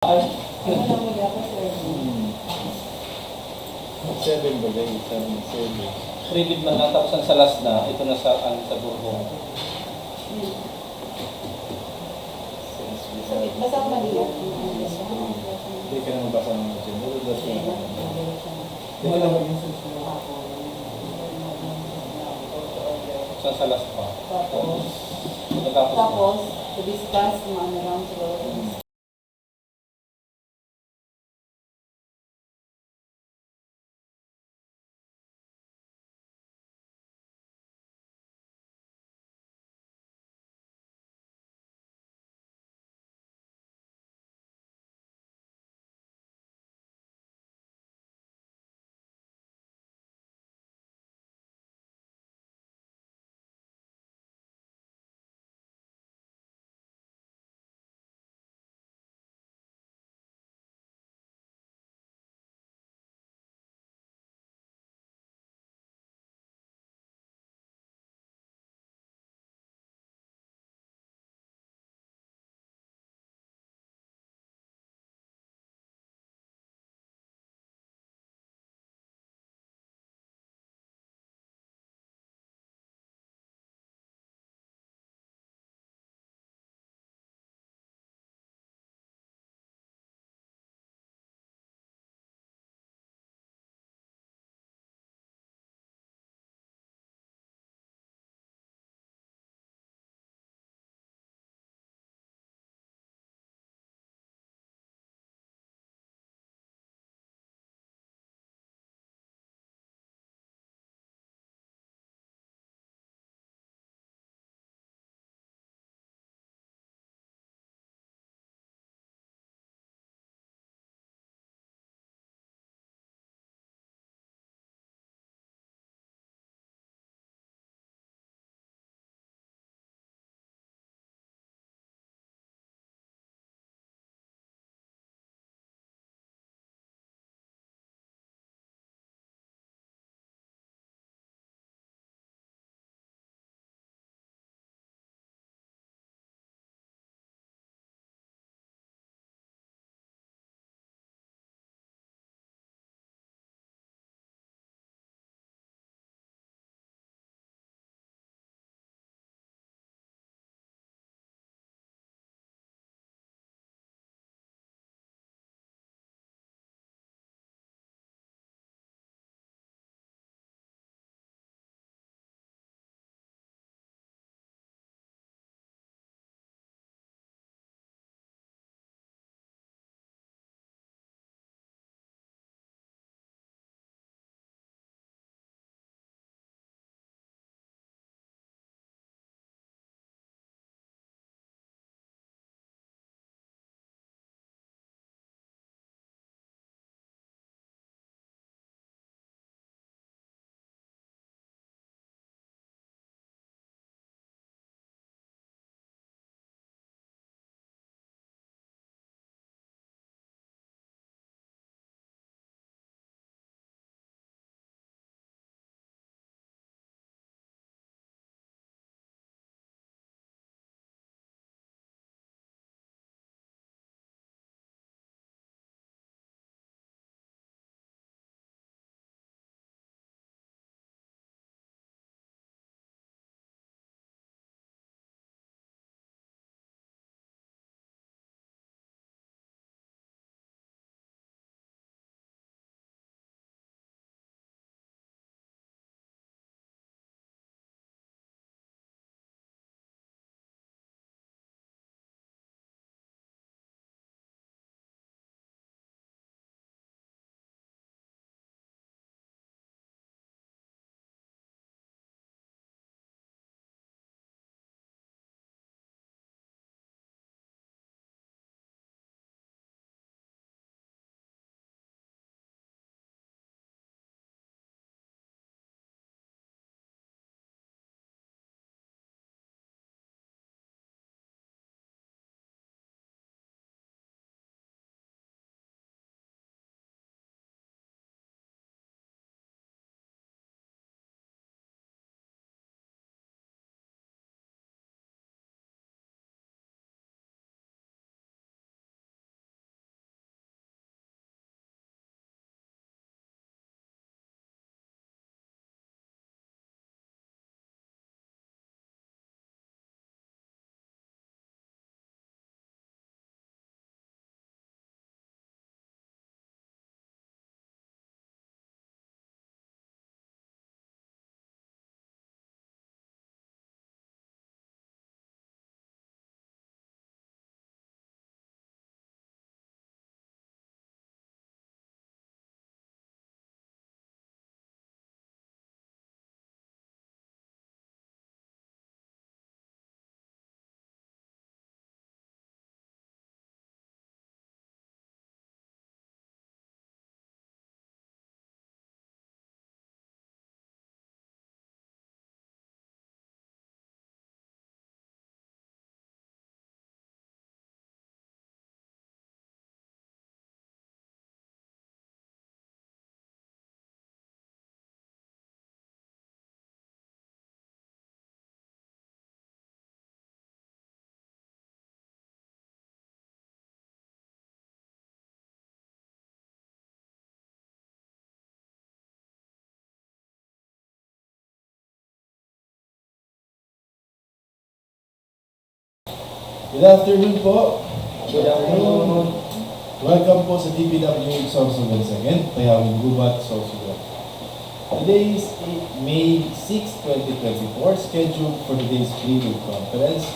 Seven ba kayo? Seven. Credit man lang tapos ang salas na, ito na sa burbong. Basta ko maliit. Hindi ka na mabasa ng mga dyan. Hindi ka na mag-instance mo. Sa salas pa. Tapos, to discuss kung ano lang siguro. Good afternoon po. Good afternoon. Welcome po sa DPWH Sorsogon again. Tayawin Gubat, Sorsogon. Today is May 6, 2024, scheduled for today's pre-bid conference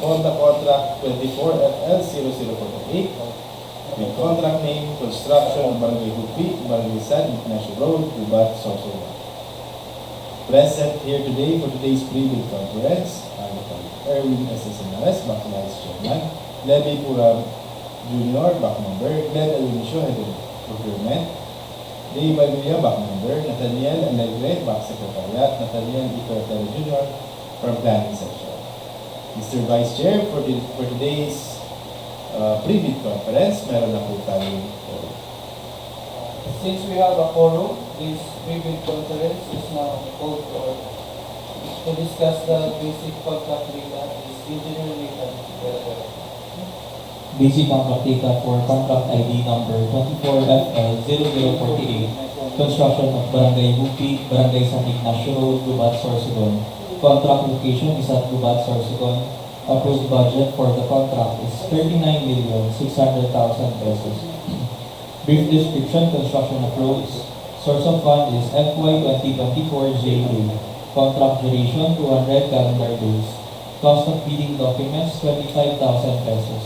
on the contract 24FL0048 with contract name Construction of Barangay Jupi, Barangay Ignacio Road, Gubat, Sorsogon. Present here today for today's pre-bid conference are Erwin SSNRS, Backlights Chairman, Levy Puram Jr., Back Member, Glenn Ignacio, Head of Procurement, Dave Aguilla, Back Member, Nathaniel Alegre, Back Secretariat, Nathaniel Icortero Jr. from Planning Section. Mr. Vice Chair, for today's pre-bid conference, meron na po tayong Since we have a quorum, this pre-bid conference is now called for to discuss the basic contract data, is engineer data. Basic contract data for contract ID number 24FL0048, construction of Barangay Jupi, Barangay Ignacio Road, Gubat, Sorsogon. Contract location is at Gubat, Sorsogon. Approved budget for the contract is 39,600,000 pesos. Brief description, construction of roads. Source of fund is FY 2024 J2. Contract duration 200 calendar days. Cost of bidding documents 25,000 pesos.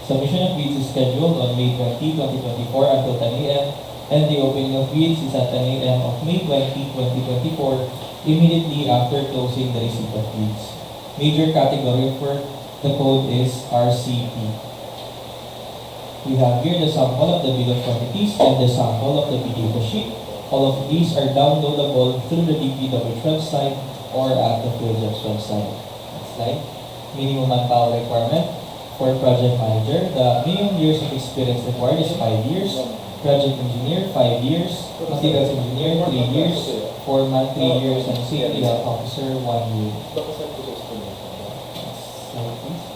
Submission of bids is scheduled on May 20, 2024 until 10 a.m. and the opening of bids is at 10 a.m. of May 20, 2024 immediately after closing the receipt of bids. Major category for the code is RCP. We have here the sample of the bill of quantities and the sample of the PDF sheet. All of these are downloadable through the DPWH website or at the PhilJobs website. Next slide. Minimum manpower requirement for project manager. The minimum years of experience required is 5 years. Project engineer, 5 years. Materials engineer, 3 years. Foreman, 3 years. And safety health officer, 1 year. Next slide, please.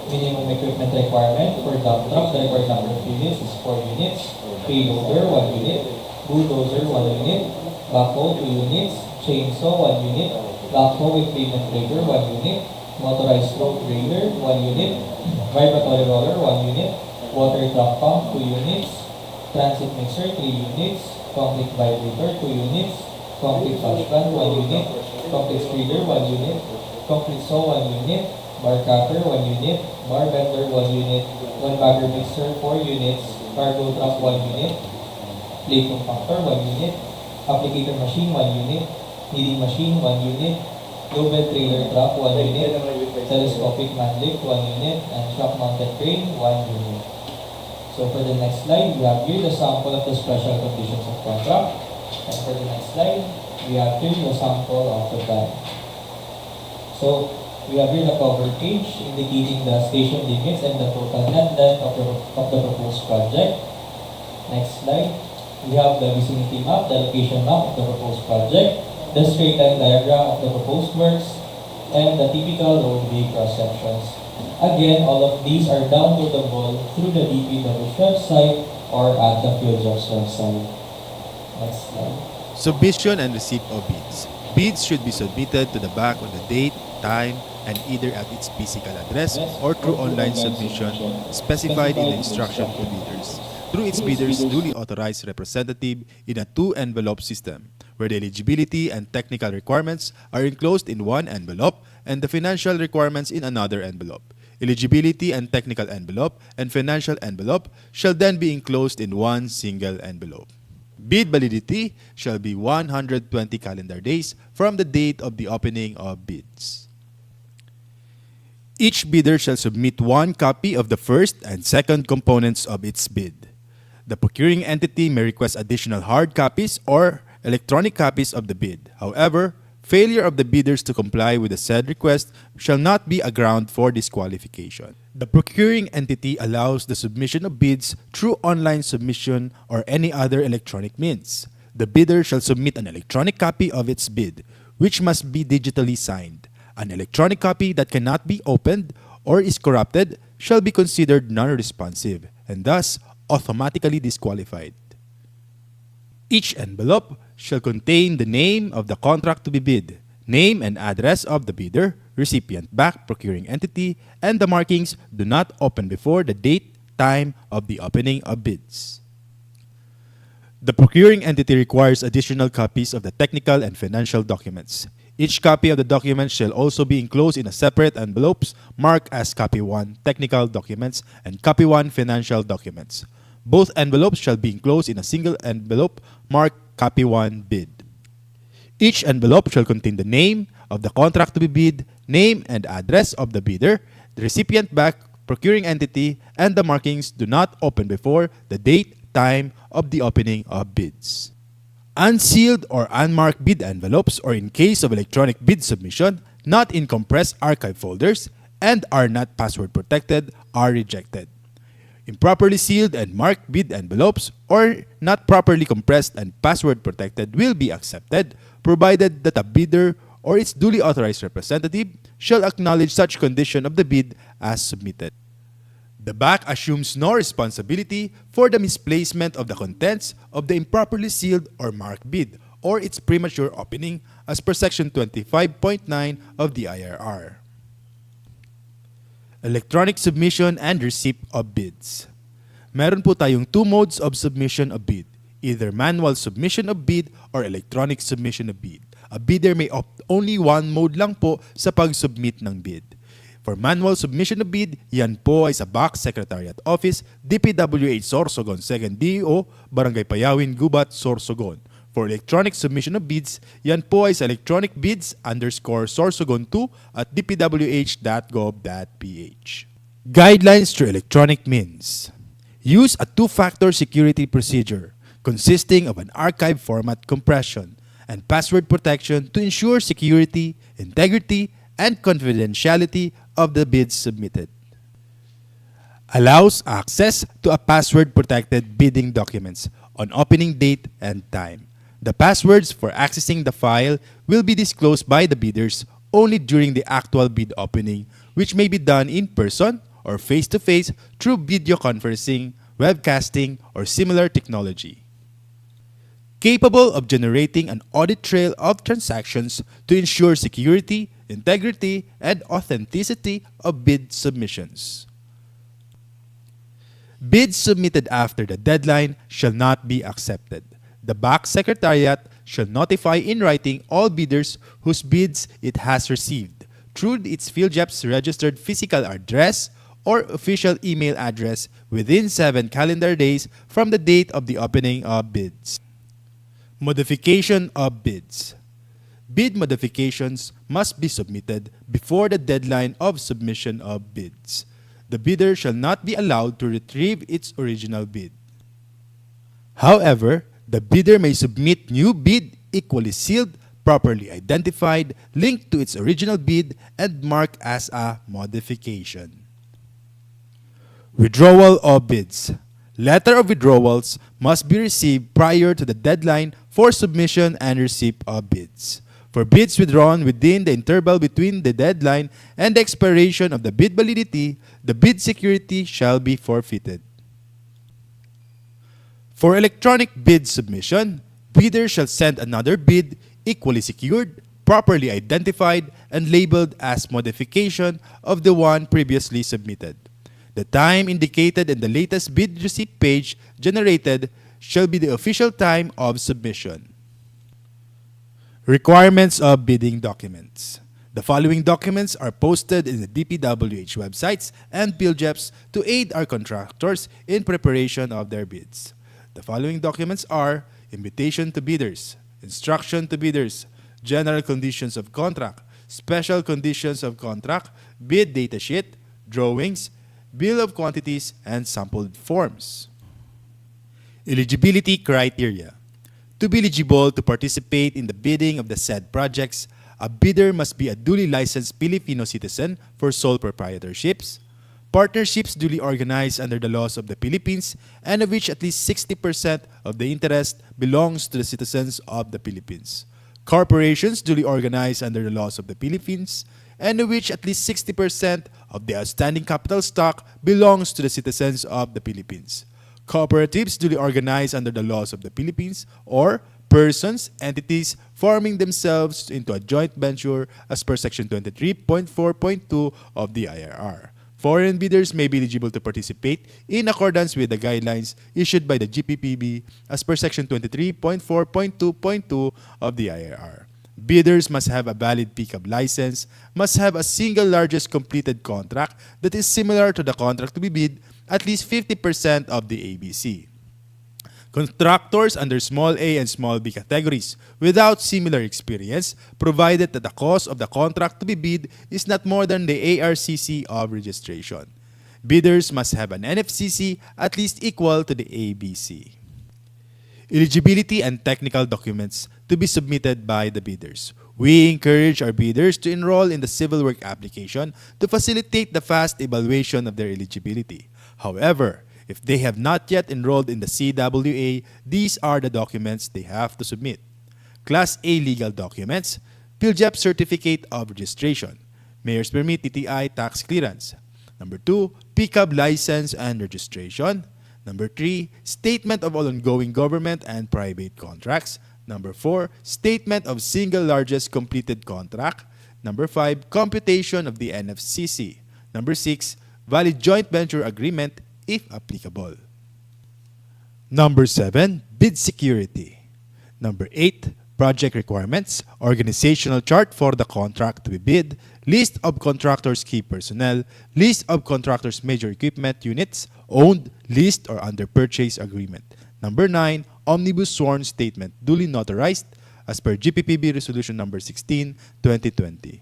Minimum equipment requirement for dump truck. The required number of units is 4 units. Payloader, 1 unit. Bulldozer, 1 unit. Backhoe, 2 units. Chainsaw, 1 unit. Backhoe with payment breaker, 1 unit. Motorized road trailer, 1 unit. Vibratory roller, 1 unit. Water truck pump, 2 units. Transit mixer, 3 units. Concrete vibrator, 2 units. Concrete flash pan, 1 unit. Concrete spreader, 1 unit. Concrete saw, 1 unit. Bar cutter, 1 unit. Bar bender, 1 unit. 1 bagger mixer, 4 units. Cargo truck, 1 unit. Plate compactor, 1 unit. Applicator machine, 1 unit. Kneading machine, 1 unit. Low bed trailer truck, 1 unit. Telescopic man lift, 1 unit. And truck mounted crane, 1 unit. So for the next slide, we have here the sample of the special conditions of contract. And for the next slide, we have here the sample of the plan. So we have here the cover page indicating the station limits and the total net length of the proposed project. Next slide. We have the vicinity map, the location map of the proposed project, the straight line diagram of the proposed works, and the typical roadway cross sections. Again, all of these are downloadable through the DPWH website or at the PhilJobs website. Next slide. Submission and receipt of bids. Bids should be submitted to the back on the date, time, and either at its physical address or through online submission specified in the instruction to bidders, through its bidders' duly authorized representative in a 2-envelope system, where the eligibility and technical requirements are enclosed in one envelope and the financial requirements in another envelope. Eligibility and technical envelope and financial envelope shall then be enclosed in one single envelope. Bid validity shall be 120 calendar days from the date of the opening of bids. Each bidder shall submit one copy of the first and second components of its bid. The procuring entity may request additional hard copies or electronic copies of the bid. However, failure of the bidders to comply with the said request shall not be a ground for disqualification. The procuring entity allows the submission of bids through online submission or any other electronic means. The bidder shall submit an electronic copy of its bid, which must be digitally signed. An electronic copy that cannot be opened or is corrupted shall be considered non-responsive and thus automatically disqualified. Each envelope shall contain the name of the contract to be bid, name and address of the bidder, recipient back, procuring entity, and the markings do not open before the date, time of the opening of bids. The procuring entity requires additional copies of the technical and financial documents. Each copy of the document shall also be enclosed in a separate envelopes marked as Copy 1 Technical Documents and Copy 1 Financial Documents. Both envelopes shall be enclosed in a single envelope marked Copy 1 Bid. Each envelope shall contain the name of the contract to be bid, name and address of the bidder, the recipient back, procuring entity, and the markings do not open before the date, time of the opening of bids. Unsealed or unmarked bid envelopes, or in case of electronic bid submission, not in compressed archive folders and are not password protected, are rejected. Improperly sealed and marked bid envelopes, or not properly compressed and password protected, will be accepted, provided that a bidder or its duly authorized representative shall acknowledge such condition of the bid as submitted. The BAC assumes no responsibility for the misplacement of the contents of the improperly sealed or marked bid or its premature opening as per Section 25.9 of the IRR. Electronic submission and receipt of bids. Meron po tayong two modes of submission of bid, either manual submission of bid or electronic submission of bid. A bidder may opt only one mode lang po sa pag-submit ng bid. For manual submission of bid, yan po ay sa BAC Secretariat Office, DPWH Sorsogon, 2nd DO, Barangay Payawin, Gubat, Sorsogon. For electronic submission of bids, yan po ay sa electronicbids_sorsogon2 at dpwh.gov.ph. Guidelines to electronic means. Use a two-factor security procedure consisting of an archive format compression and password protection to ensure security, integrity, and confidentiality of the bids submitted. Allows access to a password-protected bidding documents on opening date and time. The passwords for accessing the file will be disclosed by the bidders only during the actual bid opening, which may be done in person or face-to-face through video conferencing, webcasting, or similar technology. Capable of generating an audit trail of transactions to ensure security, integrity, and authenticity of bid submissions. Bids submitted after the deadline shall not be accepted. The BAC Secretariat shall notify in writing all bidders whose bids it has received through its PhilJEP's registered physical address or official email address within 7 calendar days from the date of the opening of bids. Modification of bids. Bid modifications must be submitted before the deadline of submission of bids. The bidder shall not be allowed to retrieve its original bid. However, the bidder may submit new bid equally sealed, properly identified, linked to its original bid, and marked as a modification. Withdrawal of bids. Letter of withdrawals must be received prior to the deadline for submission and receipt of bids. For bids withdrawn within the interval between the deadline and the expiration of the bid validity, the bid security shall be forfeited. For electronic bid submission, bidder shall send another bid equally secured, properly identified, and labeled as modification of the one previously submitted. The time indicated in the latest bid receipt page generated shall be the official time of submission. Requirements of bidding documents. The following documents are posted in the DPWH websites and PhilJEPs to aid our contractors in preparation of their bids. The following documents are invitation to bidders, instruction to bidders, general conditions of contract, special conditions of contract, bid datasheet, drawings, bill of quantities, and sampled forms. Eligibility criteria. To be eligible to participate in the bidding of the said projects, a bidder must be a duly licensed Filipino citizen for sole proprietorships, partnerships duly organized under the laws of the Philippines, and of which at least 60% of the interest belongs to the citizens of the Philippines, corporations duly organized under the laws of the Philippines, and of which at least 60% of the outstanding capital stock belongs to the citizens of the Philippines, cooperatives duly organized under the laws of the Philippines, or persons, entities forming themselves into a joint venture as per Section 23.4.2 of the IRR. Foreign bidders may be eligible to participate in accordance with the guidelines issued by the GPPB as per Section 23.4.2.2 of the IRR. Bidders must have a valid pickup license, must have a single largest completed contract that is similar to the contract to be bid, at least 50% of the ABC. Contractors under small a and small b categories without similar experience, provided that the cost of the contract to be bid is not more than the ARCC of registration. Bidders must have an NFCC at least equal to the ABC. Eligibility and technical documents to be submitted by the bidders. We encourage our bidders to enroll in the civil work application to facilitate the fast evaluation of their eligibility. However, if they have not yet enrolled in the CWA, these are the documents they have to submit. Class A legal documents, PhilJEP Certificate of Registration, Mayor's Permit TTI Tax Clearance. Number 2, Pickup License and Registration. Number 3, Statement of all ongoing government and private contracts. Number 4, Statement of single largest completed contract. Number 5, Computation of the NFCC. Number 6, Valid joint venture agreement if applicable. Number 7, bid security. Number 8, project requirements, organizational chart for the contract to be bid, list of contractors' key personnel, list of contractors' major equipment units, owned, leased, or under purchase agreement. Number 9, omnibus sworn statement duly notarized as per GPPB Resolution Number 16, 2020.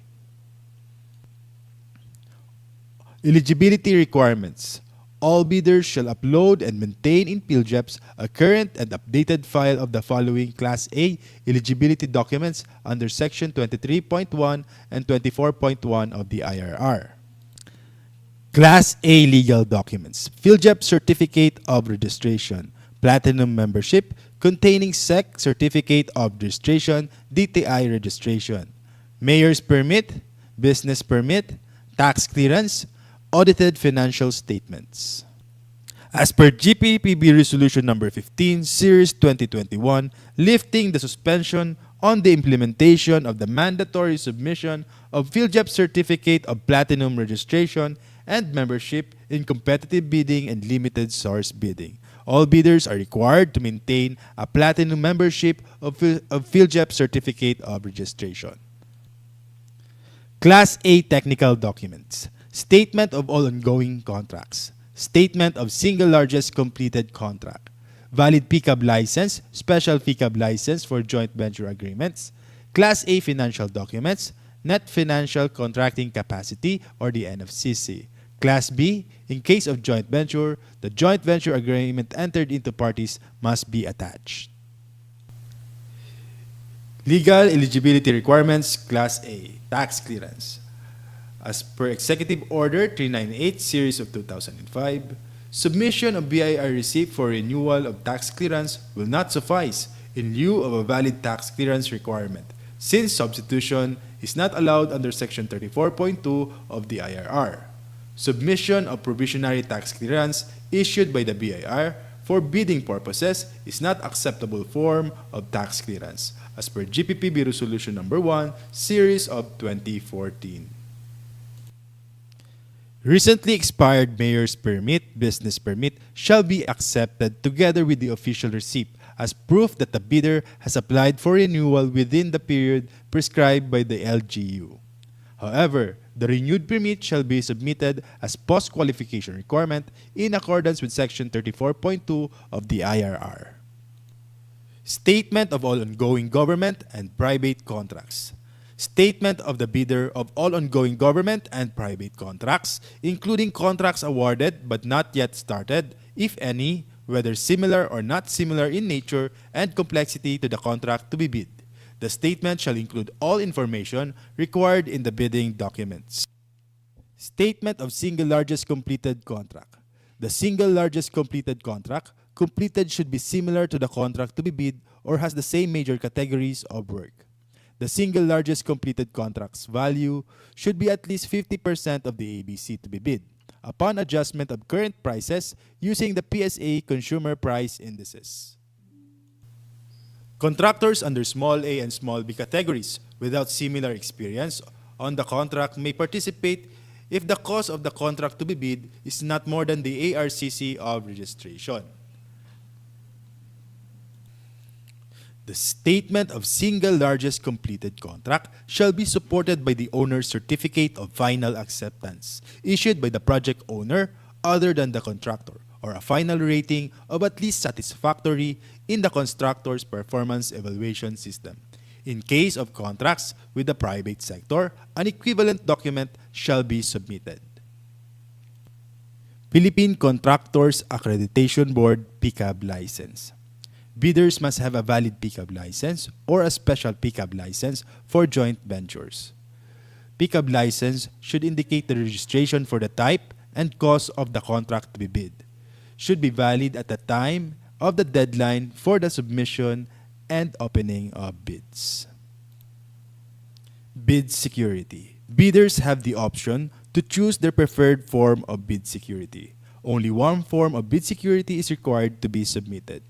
Eligibility requirements. All bidders shall upload and maintain in PhilJEPs a current and updated file of the following Class A eligibility documents under Section 23.1 and 24.1 of the IRR. Class A legal documents. PhilJEP Certificate of Registration, Platinum Membership, containing SEC Certificate of Registration, DTI Registration, Mayor's Permit, Business Permit, Tax Clearance, Audited Financial Statements. As per GPPB Resolution Number 15, Series 2021, lifting the suspension on the implementation of the mandatory submission of PhilJEP Certificate of Platinum Registration and Membership in competitive bidding and limited source bidding. All bidders are required to maintain a Platinum membership of PhilJEP Certificate of Registration. Class A technical documents. Statement of all ongoing contracts. Statement of single largest completed contract. Valid pickup license, special pickup license for joint venture agreements. Class A financial documents. Net financial contracting capacity or the NFCC. Class B, in case of joint venture, the joint venture agreement entered into parties must be attached. Legal eligibility requirements. Class A, tax clearance. As per Executive Order 398 Series of 2005, submission of BIR receipt for renewal of tax clearance will not suffice in lieu of a valid tax clearance requirement, since substitution is not allowed under Section 34.2 of the IRR. Submission of provisionary tax clearance issued by the BIR for bidding purposes is not acceptable form of tax clearance, as per GPPB Resolution Number 1, Series of 2014. Recently expired Mayor's Permit, Business Permit shall be accepted together with the official receipt as proof that the bidder has applied for renewal within the period prescribed by the LGU. However, the renewed permit shall be submitted as post-qualification requirement in accordance with Section 34.2 of the IRR. Statement of all ongoing government and private contracts. Statement of the bidder of all ongoing government and private contracts, including contracts awarded but not yet started, if any, whether similar or not similar in nature and complexity to the contract to be bid. The statement shall include all information required in the bidding documents. Statement of single largest completed contract. The single largest completed contract completed should be similar to the contract to be bid or has the same major categories of work. The single largest completed contract's value should be at least 50% of the ABC to be bid, upon adjustment of current prices using the PSA Consumer Price Indices. Contractors under small a and small b categories without similar experience on the contract may participate if the cost of the contract to be bid is not more than the ARCC of registration. The statement of single largest completed contract shall be supported by the owner's certificate of final acceptance, issued by the project owner other than the contractor, or a final rating of at least satisfactory in the constructor's performance evaluation system. In case of contracts with the private sector, an equivalent document shall be submitted. Philippine Contractors Accreditation Board PCAB license. Bidders must have a valid PCAB license or a special PCAB license for joint ventures. PCAB license should indicate the registration for the type and cost of the contract to be bid. Should be valid at the time of the deadline for the submission and opening of bids. Bid security. Bidders have the option to choose their preferred form of bid security. Only one form of bid security is required to be submitted.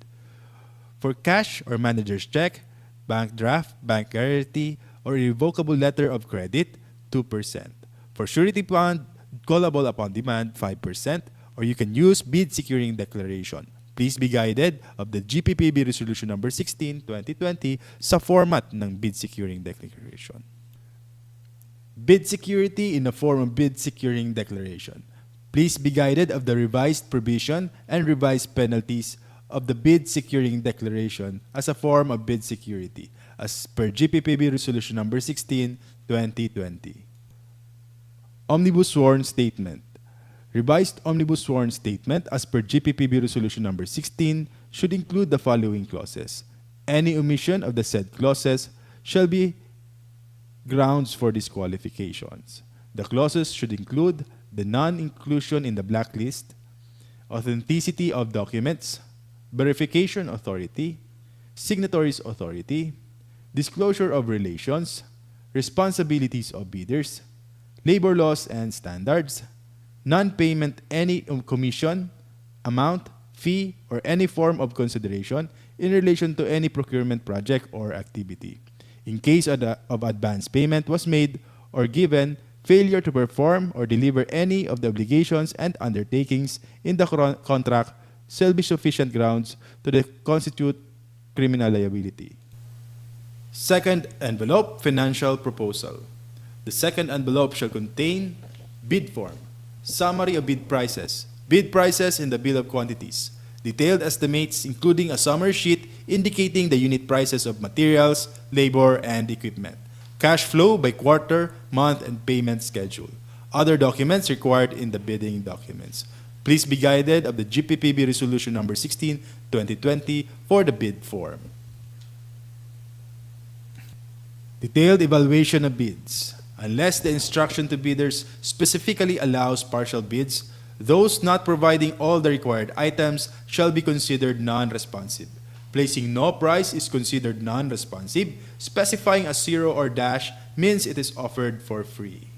For cash or manager's check, bank draft, bank guarantee, or irrevocable letter of credit, 2%. For surety bond, callable upon demand, 5%, or you can use bid securing declaration. Please be guided of the GPPB Resolution Number 16, 2020 sa format ng bid securing declaration. Bid security in the form of bid securing declaration. Please be guided of the revised provision and revised penalties of the bid securing declaration as a form of bid security as per GPPB Resolution Number 16, 2020. Omnibus Sworn Statement. Revised Omnibus Sworn Statement as per GPPB Resolution Number 16 should include the following clauses. Any omission of the said clauses shall be grounds for disqualifications. The clauses should include the non-inclusion in the blacklist, authenticity of documents, verification authority, signatories authority, disclosure of relations, responsibilities of bidders, labor laws and standards, non-payment any commission, amount, fee, or any form of consideration in relation to any procurement project or activity. In case of advance payment was made or given, failure to perform or deliver any of the obligations and undertakings in the contract shall be sufficient grounds to constitute criminal liability. Second envelope, financial proposal. The second envelope shall contain bid form, summary of bid prices in the bill of quantities, detailed estimates including a summary sheet indicating the unit prices of materials, labor, and equipment, cash flow by quarter, month, and payment schedule. Other documents required in the bidding documents. Please be guided of the GPPB Resolution Number 16, 2020 for the bid form. Detailed evaluation of bids. Unless the instruction to bidders specifically allows partial bids, those not providing all the required items shall be considered non-responsive. Placing no price is considered non-responsive. Specifying a zero or dash means it is offered for free.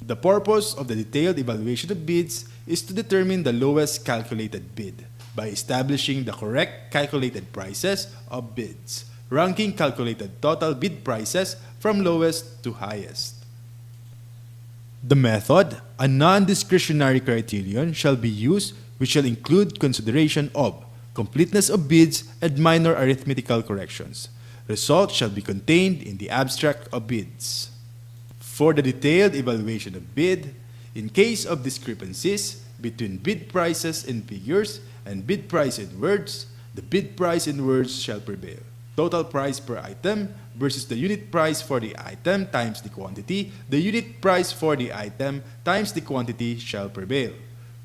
The purpose of the detailed evaluation of bids is to determine the lowest calculated bid by establishing the correct calculated prices of bids, ranking calculated total bid prices from lowest to highest. The method, a non-discretionary criterion, shall be used which shall include consideration of completeness of bids and minor arithmetical corrections. Results shall be contained in the abstract of bids. For the detailed evaluation of bid, in case of discrepancies between bid prices in figures and bid price in words, the bid price in words shall prevail. Total price per item versus the unit price for the item times the quantity, the unit price for the item times the quantity shall prevail.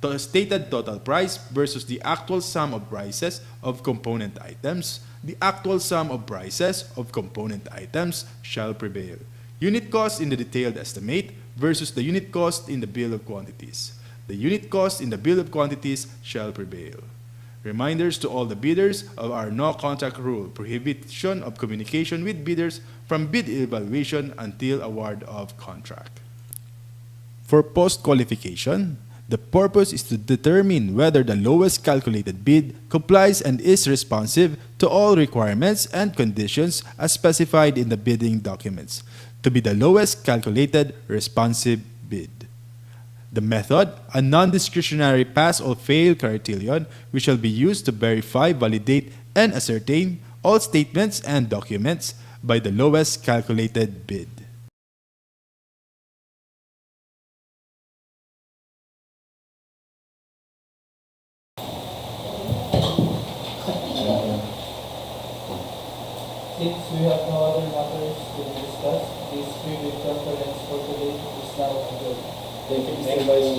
The stated total price versus the actual sum of prices of component items, the actual sum of prices of component items shall prevail. Unit cost in the detailed estimate versus the unit cost in the bill of quantities. The unit cost in the bill of quantities shall prevail. Reminders to all the bidders of our no-contact rule, prohibition of communication with bidders from bid evaluation until award of contract. For post-qualification, The purpose is to determine whether the lowest calculated bid complies and is responsive to all requirements and conditions as specified in the bidding documents, to be the lowest calculated responsive bid. The method, a non-discretionary pass or fail criterion, which shall be used to verify, validate, and ascertain all statements and documents by the lowest calculated bid. Since we have no other matters to discuss, this pre-bid conference for today is now adjourned. Thank you, Mr. Vice